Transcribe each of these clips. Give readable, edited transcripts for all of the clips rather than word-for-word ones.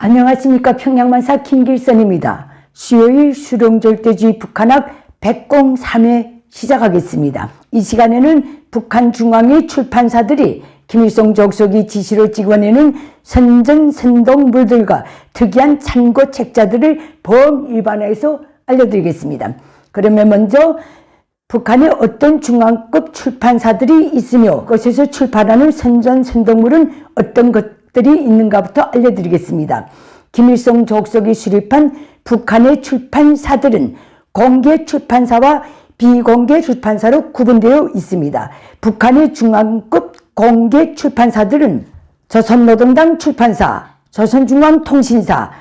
안녕하십니까. 평양만사 김길선입니다. 수요일 수령절대주의 북한학 103회 시작하겠습니다. 이 시간에는 북한 중앙의 출판사들이 김일성 적석이 지시로 찍어내는 선전선동물들과 특이한 참고 책자들을 범일반화해서 알려드리겠습니다. 그러면 먼저 북한에 어떤 중앙급 출판사들이 있으며 그것에서 출판하는 선전선동물은 어떤 것들이 있는가부터 알려드리겠습니다. 김일성 적석이 수립한 북한의 출판사들은 공개 출판사와 비공개 출판사로 구분되어 있습니다. 북한의 중앙급 공개 출판사들은 조선노동당 출판사, 조선중앙통신사,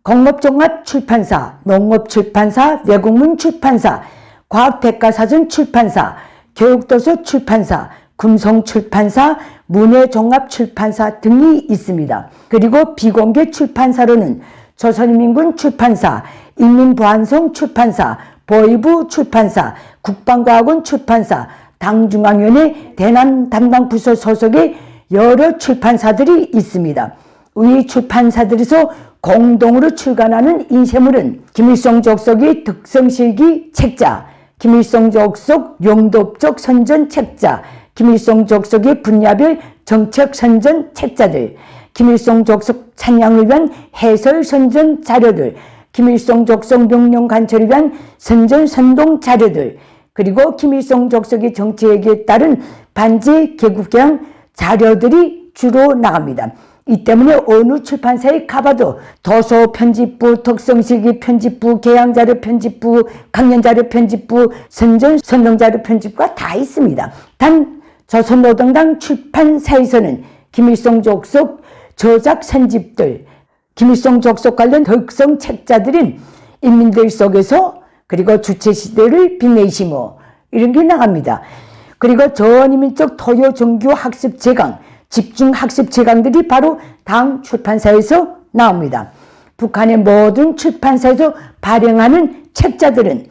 공업종합출판사, 농업출판사, 외국문 출판사, 과학백과사전 출판사, 교육도서 출판사, 금성출판사, 문해종합출판사 등이 있습니다. 그리고 비공개 출판사로는 조선인민군 출판사, 인민보안성 출판사, 보위부 출판사, 국방과학원 출판사, 당중앙위원회 대남 담당 부서 소속의 여러 출판사들이 있습니다. 이 출판사들에서 공동으로 출간하는 인쇄물은 김일성 적석의 특성실기 책자, 김일성 적석 용도적 선전 책자, 김일성 적석의 분야별 정책 선전 책자들, 김일성 적석 찬양을 위한 해설 선전 자료들, 김일성 적석 명령 관철을 위한 선전 선동 자료들, 그리고 김일성 적석의 정책에 따른 반제 개국 개항 자료들이 주로 나갑니다. 이 때문에 어느 출판사에 가봐도 도서 편집부, 특성실기 편집부, 개항자료 편집부, 강연자료 편집부, 선전 선동자료 편집부가 다 있습니다. 단 조선노동당 출판사에서는 김일성 적석 저작 선집들, 김일성 적석 관련 특성 책자들인 인민들 속에서 그리고 주체시대를 빛내시모 이런 게 나갑니다. 그리고 전인민적 토요 정규 학습 제강, 집중 학습 제강들이 바로 당 출판사에서 나옵니다. 북한의 모든 출판사에서 발행하는 책자들은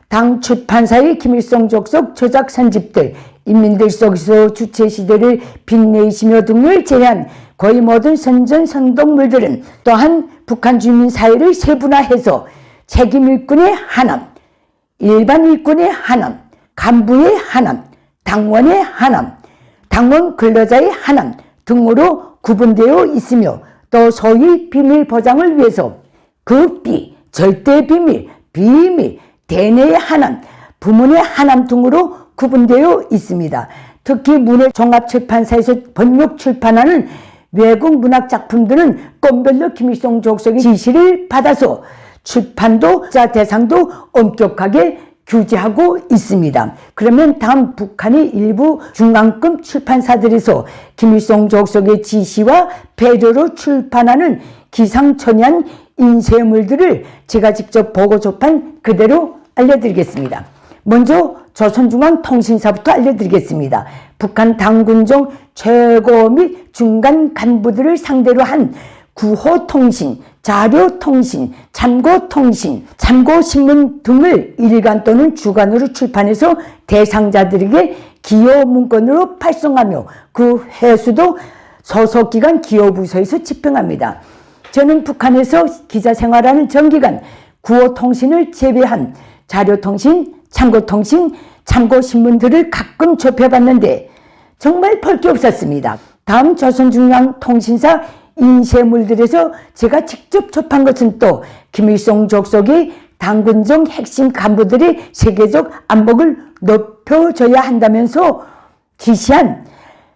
당 출판사의 김일성 적석 저작 선집들, 인민들 속에서 주체시대를 빛내시며 등을 제외한 거의 모든 선전선동물들은 또한 북한 주민 사회를 세분화해서 책임 일꾼의 하남, 일반 일꾼의 하남, 간부의 하남, 당원의 하남, 당원 근로자의 하남 등으로 구분되어 있으며 또 소위 비밀 보장을 위해서 급비, 절대 비밀, 비밀, 대내의 하남, 부문의 하남 등으로 구분되어 있습니다. 특히 문해종합출판사에서 번역 출판하는 외국 문학 작품들은 건별로 김일성 적석의 지시를 받아서 출판도 대상도 엄격하게 규제하고 있습니다. 그러면 다음 북한의 일부 중앙급 출판사들에서 김일성 적석의 지시와 배려로 출판하는 기상천외한 인쇄물들을 제가 직접 보고 접한 그대로 알려드리겠습니다. 먼저 조선중앙통신사부터 알려드리겠습니다. 북한 당군종 최고 및 중간 간부들을 상대로 한 구호통신, 자료통신, 참고통신, 참고신문 등을 일간 또는 주간으로 출판해서 대상자들에게 기여문건으로 발송하며 그 회수도 소속기관 기여부서에서 집행합니다. 저는 북한에서 기자생활하는 전기간 구호통신을 제외한 자료통신, 참고통신, 참고신문들을 가끔 접해봤는데 정말 볼 게 없었습니다. 다음 조선중앙통신사 인쇄물들에서 제가 직접 접한 것은 또 김일성 적석의 당군정 핵심 간부들이 세계적 안목을 높여줘야 한다면서 지시한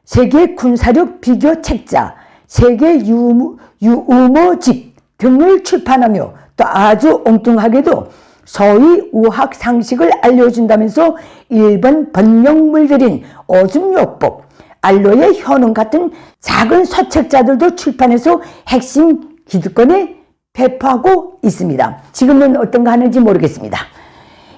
세계 군사력 비교 책자, 세계 유모집 등을 출판하며 또 아주 엉뚱하게도 소위 우학 상식을 알려준다면서 일본 번역물들인 오줌요법, 알로의 현웅 같은 작은 서책자들도 출판해서 핵심 기득권에 배포하고 있습니다. 지금은 어떤가 하는지 모르겠습니다.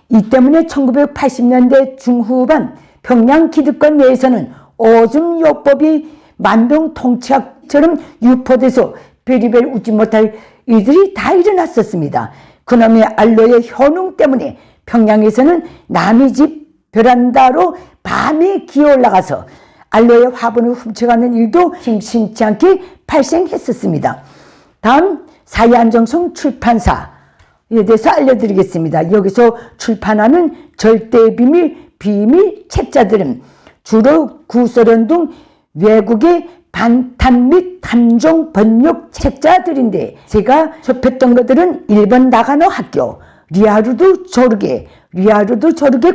이 때문에 1980년대 중후반 평양 기득권 내에서는 오줌요법이 만병통치약처럼 유포돼서 별의별 웃지 못할 일들이 다 일어났었습니다. 그놈의 알로의 현웅 때문에 평양에서는 남의 집 베란다로 밤에 기어 올라가서 알로의 화분을 훔쳐가는 일도 심심치 않게 발생했었습니다. 다음 사이안정성 출판사에 대해서 알려드리겠습니다. 여기서 출판하는 절대비밀, 비밀 책자들은 주로 구소련 등 외국의 반탄 및 탐정 번역 책자들인데, 제가 접했던 것들은 일본 나가노 학교, 리하르도 조르게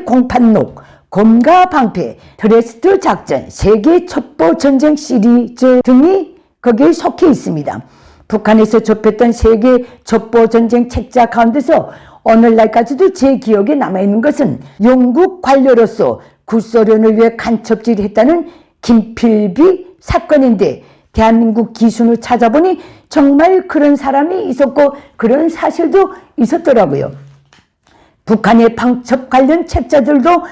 공판록, 검가 방패, 트레스트 작전, 세계 첩보 전쟁 시리즈 등이 거기에 속해 있습니다. 북한에서 접했던 세계 첩보 전쟁 책자 가운데서 오늘날까지도 제 기억에 남아있는 것은 영국 관료로서 구소련을 위해 간첩질을 했다는 김필비 사건인데, 대한민국 기준을 찾아보니 정말 그런 사람이 있었고 그런 사실도 있었더라고요. 북한의 방첩 관련 책자들도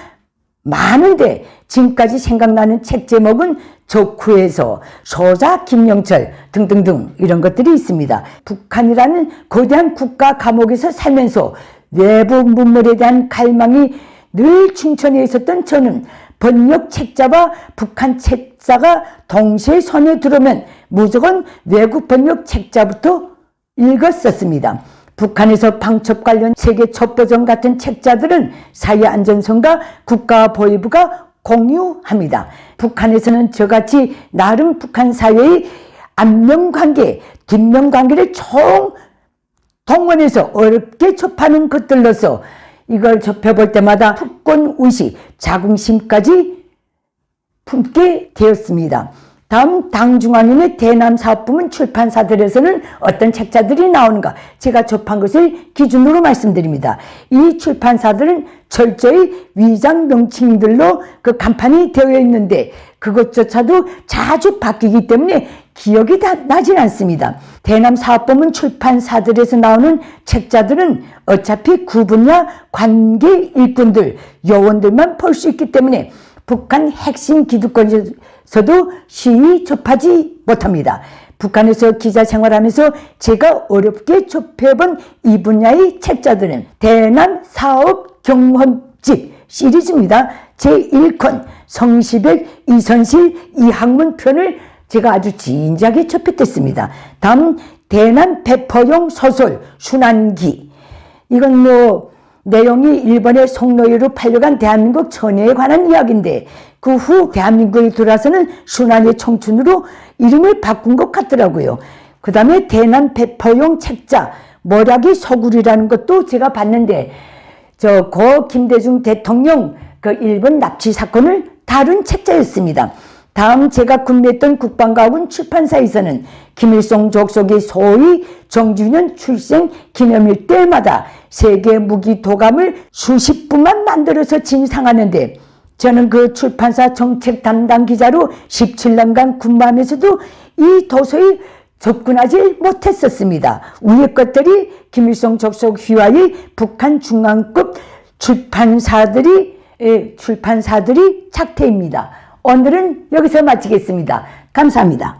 많은데 지금까지 생각나는 책 제목은 적후에서 소자 김영철 등등등 이런 것들이 있습니다. 북한이라는 거대한 국가 감옥에서 살면서 외부 문물에 대한 갈망이 늘 충천해 있었던 저는 번역 책자와 북한 책자가 동시에 손에 들어오면 무조건 외국 번역 책자부터 읽었었습니다. 북한에서 방첩 관련 세계 첩보전 같은 책자들은 사회안전성과 국가보위부가 공유합니다. 북한에서는 저같이 나름 북한 사회의 앞면관계, 뒷면관계를 동원해서 어렵게 접하는 것들로서 이걸 접해볼 때마다 특권의식, 자긍심까지 품게 되었습니다. 다음 당중앙인의 대남사업부문 출판사들에서는 어떤 책자들이 나오는가, 제가 접한 것을 기준으로 말씀드립니다. 이 출판사들은 철저히 위장 명칭들로 그 간판이 되어 있는데 그것조차도 자주 바뀌기 때문에 기억이 나질 않습니다. 대남사업부문 출판사들에서 나오는 책자들은 어차피 구분야 관계 일꾼들, 요원들만 볼 수 있기 때문에 북한 핵심 기득권에서도 쉬이 접하지 못합니다. 북한에서 기자 생활하면서 제가 어렵게 접해본 이 분야의 책자들은 대남 사업 경험집 시리즈입니다. 제1권 성시백, 이선실, 이학문 편을 제가 아주 진지하게 접했습니다. 다음 대남 배포용 소설 순환기, 이건 내용이 일본의 송로이로 팔려간 대한민국 처녀에 관한 이야기인데 그 후 대한민국에 들어와서는 순환의 청춘으로 이름을 바꾼 것 같더라고요. 그 다음에 대남 배포용 책자 머략의 소굴이라는 것도 제가 봤는데 고 김대중 대통령 그 일본 납치 사건을 다룬 책자였습니다. 다음 제가 구매했던 국방과학원 출판사에서는 김일성 족속의 소위 정주년 출생 기념일 때마다 세계 무기 도감을 수십 부만 만들어서 진상하는데 저는 그 출판사 정책 담당 기자로 17년간 근무하면서도 이 도서에 접근하지 못했었습니다. 위의 것들이 김일성 족속 휘하의 북한 중앙급 출판사들이 착태입니다. 오늘은 여기서 마치겠습니다. 감사합니다.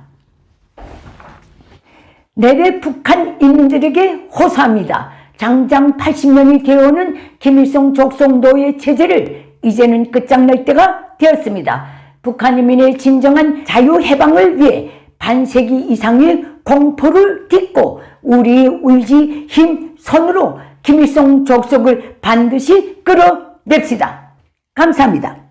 내래 북한 인민들에게 호소합니다. 장장 80년이 되어오는 김일성 족속 노예 체제를 이제는 끝장낼 때가 되었습니다. 북한 인민의 진정한 자유해방을 위해 반세기 이상의 공포를 딛고 우리의 의지, 힘, 손으로 김일성 족속을 반드시 끌어냅시다. 감사합니다.